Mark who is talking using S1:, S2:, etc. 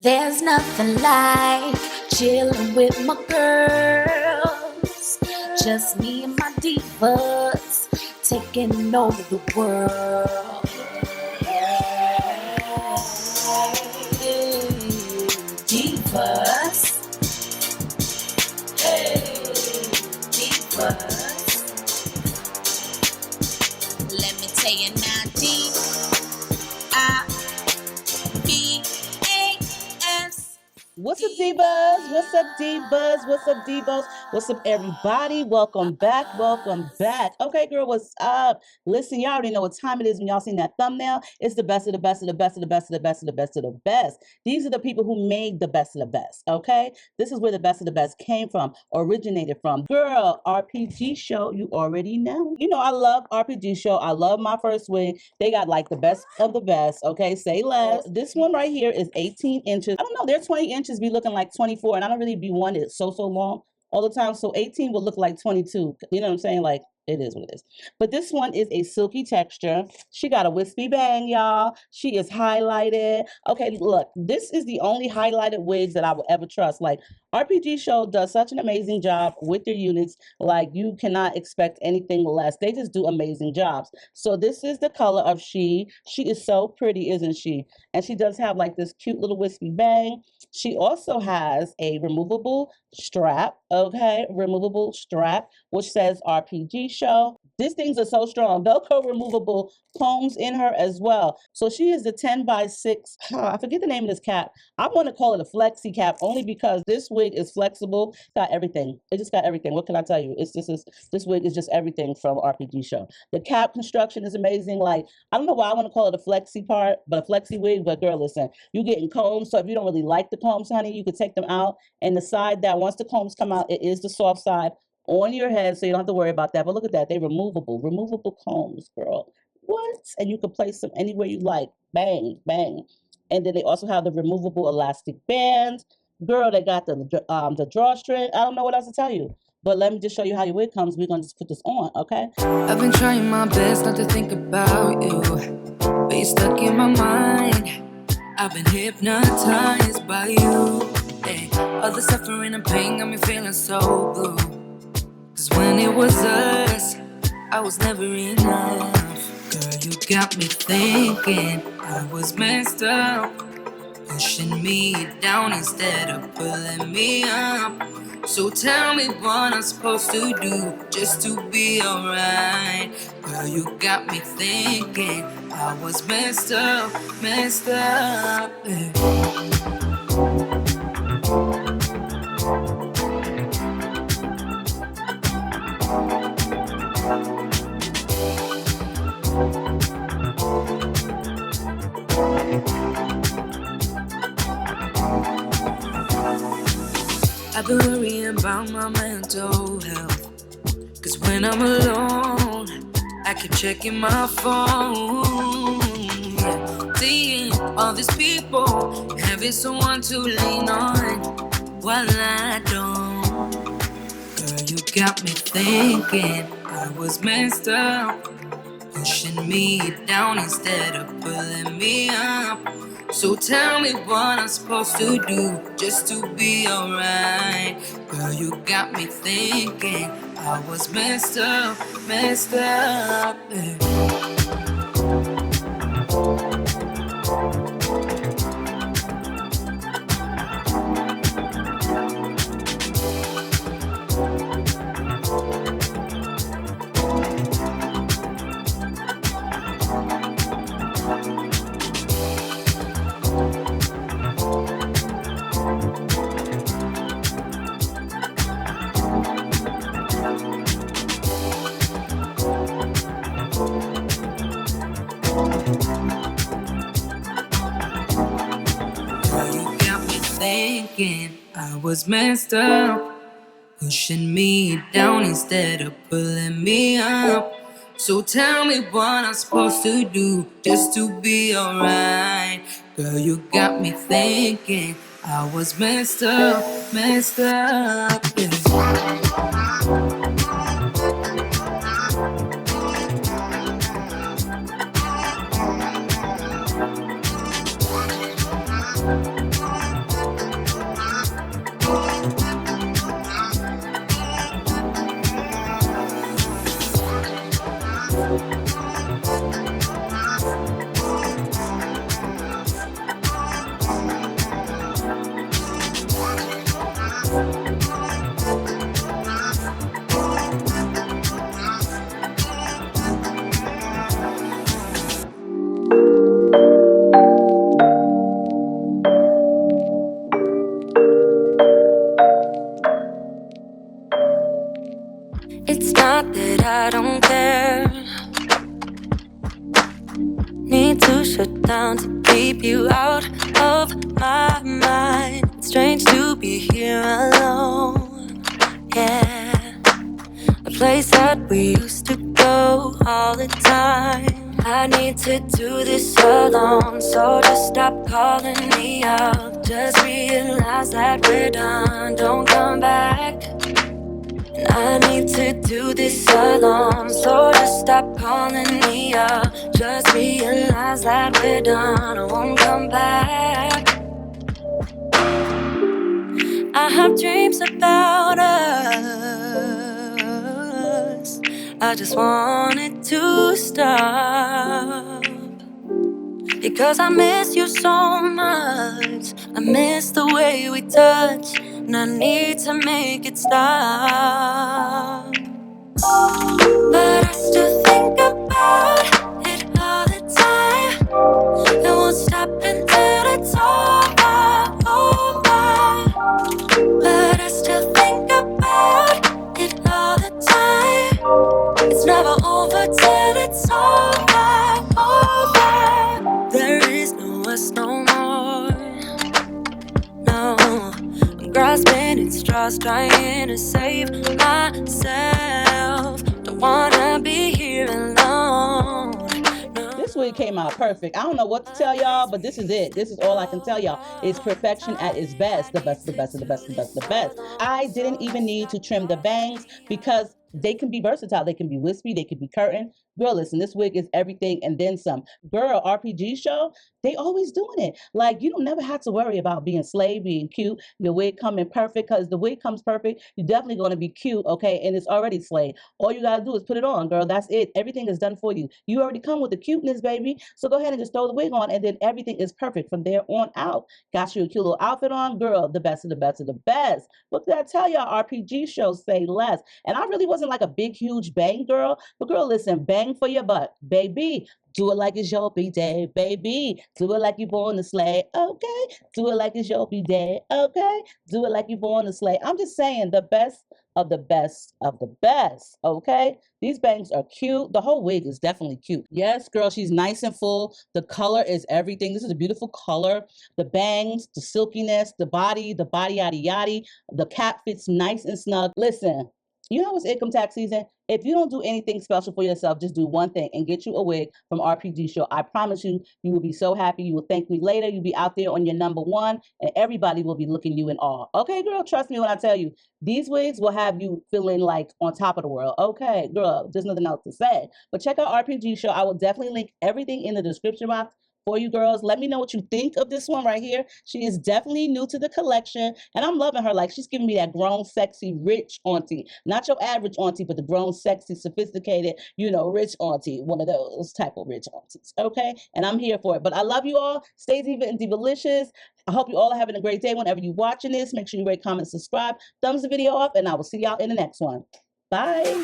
S1: There's nothing like chilling with my girls. Just me and my divas taking over the world. Divas. Hey, divas. Let me tell you now, D-I-V-A-S.
S2: What's up, divas? What's up, divas? What's up, divos? What's up, everybody? Welcome back. Welcome back. Okay, girl, what's up? Listen, y'all already know what time it is when y'all seen that thumbnail. It's the best of the best of the best of the best of the best of the best of the best. These are the people who made the best of the best, okay? This is where the best of the best came from, originated from. Girl, RPG Show, you already know. You know, I love RPG Show. I love my first wig. They got like the best of the best, okay? Say less. This one right here is 18 inches. I don't know, they're 20 inches be looking like 24, and I don't really be wanting it so long all the time. So 18 will look like 22. You know what I'm saying? Like, it is what it is. But this one is a silky texture. She got a wispy bang, y'all. She is highlighted. Okay, look, this is the only highlighted wigs that I will ever trust. Like, RPG Show does such an amazing job with their units. Like, you cannot expect anything less. They just do amazing jobs. So this is the color of She. She is so pretty, isn't she? And she does have like this cute little wispy bang. She also has a removable strap, okay? Removable strap, which says RPG Show. These things are so strong. Velcro removable combs in her as well. So she is the 10 by 6. I forget the name of this cap. I want to call it a flexi cap only because this wig is flexible. Got everything. It just got everything. What can I tell you? This wig is just everything from RPG Show. The cap construction is amazing. Like, I don't know why I want to call it a flexi part, but a flexi wig. But girl, listen, you getting combs. So if you don't really like the combs, honey, you could take them out. And the side that once the combs come out, it is the soft side on your head, so you don't have to worry about that. But look at that, they removable combs, girl. What? And you can place them anywhere you like. Bang, bang. And then they also have the removable elastic bands. Girl, they got the drawstring. I don't know what else to tell you. But let me just show you how your wig comes. We're gonna just put this on, okay?
S3: I've been trying my best not to think about you, but you're stuck in my mind. I've been hypnotized by you. Hey, all the suffering and pain got me feeling so blue. Cause when it was us, I was never enough. Girl, you got me thinking I was messed up, pushing me down instead of pulling me up. So tell me what I'm supposed to do just to be alright. Girl, you got me thinking I was messed up, yeah. I've been worrying about my mental health, cause when I'm alone, I keep checking my phone, yeah. Seeing all these people, having someone to lean on, while I don't. Girl, you got me thinking I was messed up, pushing me down instead of pulling me up. So tell me what I'm supposed to do just to be alright. Girl, you got me thinking I was messed up, yeah. I was messed up, pushing me down instead of pulling me up. So tell me what I'm supposed to do just to be alright. Girl, you got me thinking I was messed up, yeah. It's not that I don't care. Need to shut down to keep you out of my mind. It's strange to be here alone. Yeah, a place that we used to go all the time. I need to do this alone, so just stop calling me up. Just realize that we're done. Don't come back. I need to do this alone, so just stop calling me up. Just realize that we're done, I won't come back. I have dreams about us, I just want it to stop. Because I miss you so much, I miss the way we touch, and I need to make it stop. But I still think about it all the time. It won't stop until it's over. But I still think about it all the time. It's never over till it's over. There is no us no more. No, I'm grasping at straws, trying to save myself. Don't wanna be here alone. No.
S2: This wig came out perfect. I don't know what to tell y'all, but this is it. This is all I can tell y'all. It's perfection at its best. The best, the best, the best, the best, the best. I didn't even need to trim the bangs because they can be versatile. They can be wispy. They can be curtain. Girl, listen, this wig is everything and then some. Girl, RPG show, they always doing it. Like, you don't never have to worry about being slave, being cute, your wig coming perfect, because the wig comes perfect, you're definitely going to be cute, okay? And it's already slave. All you got to do is put it on, girl. That's it. Everything is done for you. You already come with the cuteness, baby. So go ahead and just throw the wig on, and then everything is perfect from there on out. Got you a cute little outfit on, girl. The best of the best of the best. What did I tell y'all? RPG shows say less. And I really wasn't like a big, huge bang girl, but girl, listen, bang for your butt, baby. Do it like it's your B-day, baby. Do it like you born to slay, okay? Do it like it's your B-day, okay? Do it like you born to slay. I'm just saying, the best of the best of the best, okay? These bangs are cute. The whole wig is definitely cute. Yes, girl, she's nice and full. The color is everything. This is a beautiful color. The bangs, the silkiness, the body yada yada. The cap fits nice and snug. Listen, you know it's income tax season. If you don't do anything special for yourself, just do one thing and get you a wig from RPG Show. I promise you, you will be so happy. You will thank me later. You'll be out there on your number one, and everybody will be looking you in awe. Okay, girl, trust me when I tell you, these wigs will have you feeling like on top of the world. Okay, girl, there's nothing else to say. But check out RPG Show. I will definitely link everything in the description box for you girls. Let me know what you think of this one right here. She is definitely new to the collection, and I'm loving her. Like, she's giving me that grown, sexy, rich auntie. Not your average auntie, but the grown, sexy, sophisticated, you know, rich auntie. One of those type of rich aunties, okay? And I'm here for it. But I love you all. Stay diva and divalicious. I hope you all are having a great day whenever you're watching this. Make sure you rate, comment, subscribe, thumbs the video up, and I will see y'all in the next one. Bye.